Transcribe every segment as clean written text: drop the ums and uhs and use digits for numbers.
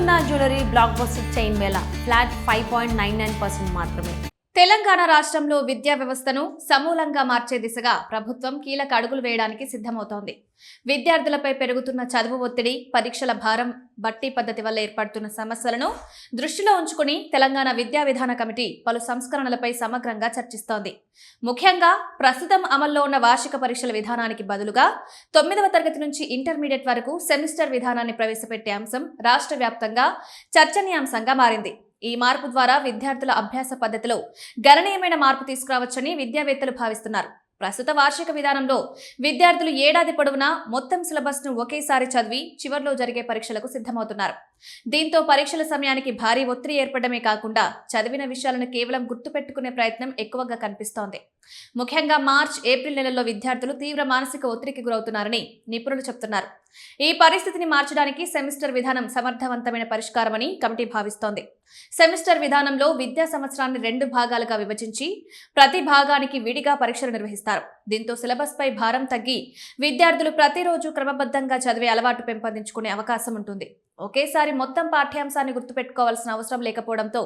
Golconda jewellery block buster chain Mela flat 5.99% మాత్రమే. తెలంగాణ రాష్ట్రంలో విద్యా వ్యవస్థను సమూలంగా మార్చే దిశగా ప్రభుత్వం కీలక అడుగులు వేయడానికి సిద్ధమవుతోంది. విద్యార్థులపై పెరుగుతున్న చదువు ఒత్తిడి, పరీక్షల భారం, బట్టి పద్ధతి వల్ల ఏర్పడుతున్న సమస్యలను దృష్టిలో ఉంచుకుని తెలంగాణ విద్యా విధాన కమిటీ పలు సంస్కరణలపై సమగ్రంగా చర్చిస్తోంది. ముఖ్యంగా ప్రస్తుతం అమల్లో ఉన్న వార్షిక పరీక్షల విధానానికి బదులుగా 9వ తరగతి నుంచి ఇంటర్మీడియట్ వరకు సెమిస్టర్ విధానాన్ని ప్రవేశపెట్టే అంశం రాష్ట్ర వ్యాప్తంగా చర్చనీయాంశంగా మారింది. ఈ మార్పు ద్వారా విద్యార్థుల అభ్యాస పద్ధతిలో గణనీయమైన మార్పు తీసుకురావచ్చని విద్యావేత్తలు భావిస్తున్నారు. ప్రస్తుత వార్షిక విధానంలో విద్యార్థులు ఏడాది పొడవునా మొత్తం సిలబస్ ను ఒకేసారి చదివి చివర్లో జరిగే పరీక్షలకు సిద్ధమవుతున్నారు. దీంతో పరీక్షల సమయానికి భారీ ఒత్తిడి ఏర్పడమే కాకుండా చదివిన విషయాలను కేవలం గుర్తుపెట్టుకునే ప్రయత్నం ఎక్కువగా కనిపిస్తోంది. ముఖ్యంగా మార్చ్, ఏప్రిల్ నెలల్లో విద్యార్థులు తీవ్ర మానసిక ఒత్తిడికి గురవుతున్నారని నిపుణులు చెబుతున్నారు. ఈ పరిస్థితిని మార్చడానికి సెమిస్టర్ విధానం సమర్థవంతమైన పరిష్కారమని కమిటీ భావిస్తోంది. సెమిస్టర్ విధానంలో విద్యా సంవత్సరాన్ని 2 భాగాలుగా విభజించి ప్రతి భాగానికి విడిగా పరీక్షలు నిర్వహిస్తారు. దీంతో సిలబస్ పై భారం తగ్గి విద్యార్థులు ప్రతిరోజు క్రమబద్ధంగా చదివే అలవాటు పెంపొందించుకునే అవకాశం ఉంటుంది. ఒకేసారి మొత్తం పాఠ్యాంశాన్ని గుర్తుపెట్టుకోవాల్సిన అవసరం లేకపోవడంతో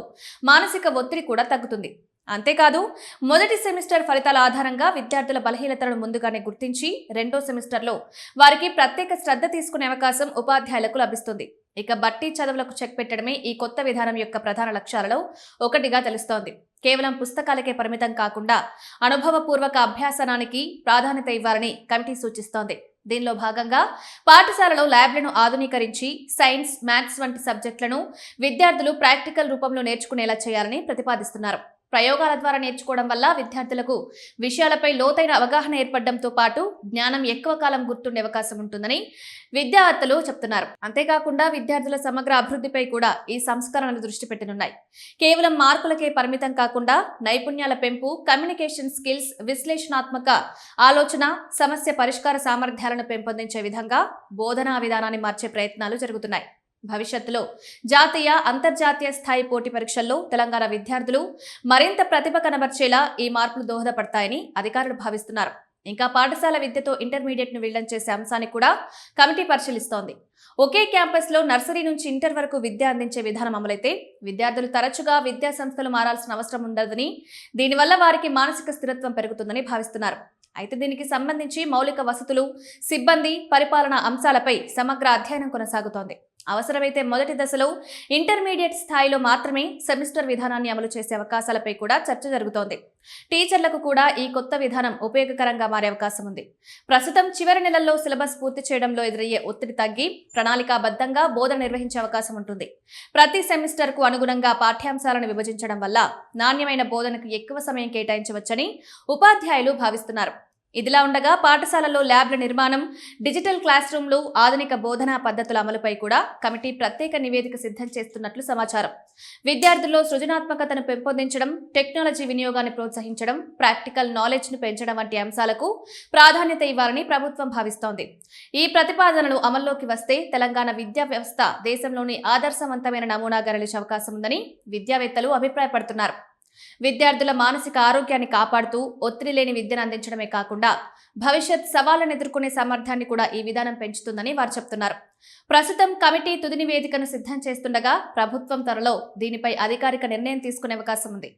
మానసిక ఒత్తిడి కూడా తగ్గుతుంది. అంతేకాదు, మొదటి సెమిస్టర్ ఫలితాల ఆధారంగా విద్యార్థుల బలహీనతలను ముందుగానే గుర్తించి రెండో సెమిస్టర్లో వారికి ప్రత్యేక శ్రద్ధ తీసుకునే అవకాశం ఉపాధ్యాయులకు లభిస్తుంది. ఇక బట్టి చదువులకు చెక్ పెట్టడమే ఈ కొత్త విధానం యొక్క ప్రధాన లక్ష్యాలలో ఒకటిగా తెలుస్తోంది. కేవలం పుస్తకాలకే పరిమితం కాకుండా అనుభవపూర్వక అభ్యాసనానికి ప్రాధాన్యత ఇవ్వాలని కమిటీ సూచిస్తోంది. దీనిలో భాగంగా పాఠశాలలో ల్యాబ్లను ఆధునీకరించి సైన్స్, మ్యాథ్స్ వంటి సబ్జెక్టులను విద్యార్థులు ప్రాక్టికల్ రూపంలో నేర్చుకునేలా చేయాలని ప్రతిపాదిస్తున్నారు. ప్రయోగాల ద్వారా నేర్చుకోవడం వల్ల విద్యార్థులకు విషయాలపై లోతైన అవగాహన ఏర్పడడంతో పాటు జ్ఞానం ఎక్కువ కాలం గుర్తుండే అవకాశం ఉంటుందని విద్యావేత్తలు చెప్తున్నారు. అంతేకాకుండా విద్యార్థుల సమగ్ర అభివృద్ధిపై కూడా ఈ సంస్కరణలు దృష్టి పెట్టనున్నాయి. కేవలం మార్కులకే పరిమితం కాకుండా నైపుణ్యాల పెంపు, కమ్యూనికేషన్ స్కిల్స్, విశ్లేషణాత్మక ఆలోచన, సమస్య పరిష్కార సామర్థ్యాలను పెంపొందించే విధంగా బోధనా విధానాన్ని మార్చే ప్రయత్నాలు జరుగుతున్నాయి. భవిష్యత్తులో జాతీయ, అంతర్జాతీయ స్థాయి పోటీ పరీక్షల్లో తెలంగాణ విద్యార్థులు మరింత ప్రతిభ కనబర్చేలా ఈ మార్పులు దోహదపడతాయని అధికారులు భావిస్తున్నారు. ఇంకా పాఠశాల విద్యతో ఇంటర్మీడియట్ ను విలీనం చేసే అంశాన్ని కూడా కమిటీ పరిశీలిస్తోంది. ఒకే క్యాంపస్ లో నర్సరీ నుంచి ఇంటర్ వరకు విద్య అందించే విధానం అమలైతే విద్యార్థులు తరచుగా విద్యా సంస్థలు మారాల్సిన అవసరం ఉండదని, దీనివల్ల వారికి మానసిక స్థిరత్వం పెరుగుతుందని భావిస్తున్నారు. అయితే దీనికి సంబంధించి మౌలిక వసతులు, సిబ్బంది, పరిపాలనా అంశాలపై సమగ్ర అధ్యయనం కొనసాగుతోంది. అవసరమైతే మొదటి దశలో ఇంటర్మీడియట్ స్థాయిలో మాత్రమే సెమిస్టర్ విధానాన్ని అమలు చేసే అవకాశాలపై కూడా చర్చ జరుగుతోంది. టీచర్లకు కూడా ఈ కొత్త విధానం ఉపయోగకరంగా మారే అవకాశం ఉంది. ప్రస్తుతం చివరి నెలల్లో సిలబస్ పూర్తి చేయడంలో ఎదురయ్యే ఒత్తిడి తగ్గి ప్రణాళికాబద్ధంగా బోధన నిర్వహించే అవకాశం ఉంటుంది. ప్రతి సెమిస్టర్ కు అనుగుణంగా పాఠ్యాంశాలను విభజించడం వల్ల నాణ్యమైన బోధనకు ఎక్కువ సమయం కేటాయించవచ్చని ఉపాధ్యాయులు భావిస్తున్నారు. ఇదిలా ఉండగా పాఠశాలల్లో ల్యాబ్ల నిర్మాణం, డిజిటల్ క్లాస్ రూమ్లు, ఆధునిక బోధనా పద్ధతుల అమలుపై కూడా కమిటీ ప్రత్యేక నివేదిక సిద్ధం చేస్తున్నట్లు సమాచారం. విద్యార్థుల్లో సృజనాత్మకతను పెంపొందించడం, టెక్నాలజీ వినియోగాన్ని ప్రోత్సహించడం, ప్రాక్టికల్ నాలెడ్జ్ ను పెంచడం వంటి అంశాలకు ప్రాధాన్యత ఇవ్వాలని ప్రభుత్వం భావిస్తోంది. ఈ ప్రతిపాదనలు అమల్లోకి వస్తే తెలంగాణ విద్యా వ్యవస్థ దేశంలోని ఆదర్శవంతమైన నమూనాగా నిలిచే అవకాశం ఉందని విద్యావేత్తలు అభిప్రాయపడుతున్నారు. విద్యార్థుల మానసిక ఆరోగ్యాన్ని కాపాడుతూ ఒత్తిడి లేని విద్యను అందించడమే కాకుండా భవిష్యత్ సవాళ్లను ఎదుర్కొనే సామర్థ్యాన్ని కూడా ఈ విధానం పెంచుతుందని వారు చెప్తున్నారు. ప్రస్తుతం కమిటీ తుది నివేదికను సిద్ధం చేస్తుండగా ప్రభుత్వం త్వరలో దీనిపై అధికారిక నిర్ణయం తీసుకునే అవకాశం ఉంది.